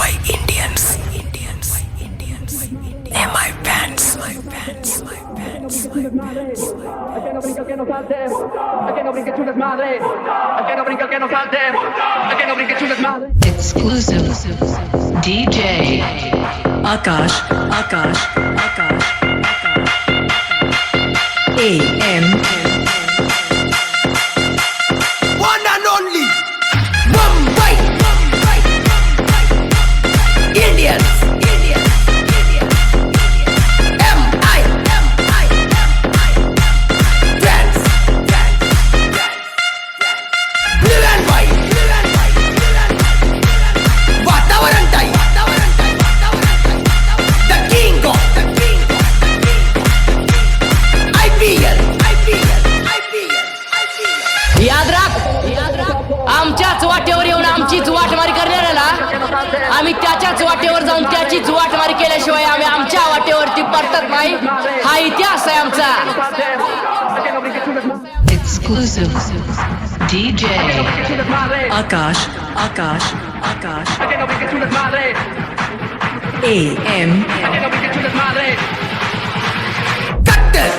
my Indians. They're my fans. El que no brinca, el que no salte. El que no brinca, es un desmadre. El que no brinca, el que no salte. El que no brinca, es un desmadre. Exclusive DJ Akash. AM. One and only Mumbai Indians. M.I. Friends. Blue and white. वातावरण tie. The king of IPL. याद राख आमच्याच वाटेवर येऊन आमचीच वाटमारी करणाऱ्याला आम्ही त्याच्याच वाटेवर जाऊन त्याचीच वाटमारी केल्याशिवाय आम्ही आमच्या वाटेवरती परतत नाही. हा इतिहास आहे आमचा. Exclusive DJ Akash. El que no brinca, es un desmadre. AM. El que no brinca, es un desmadre. Cutter.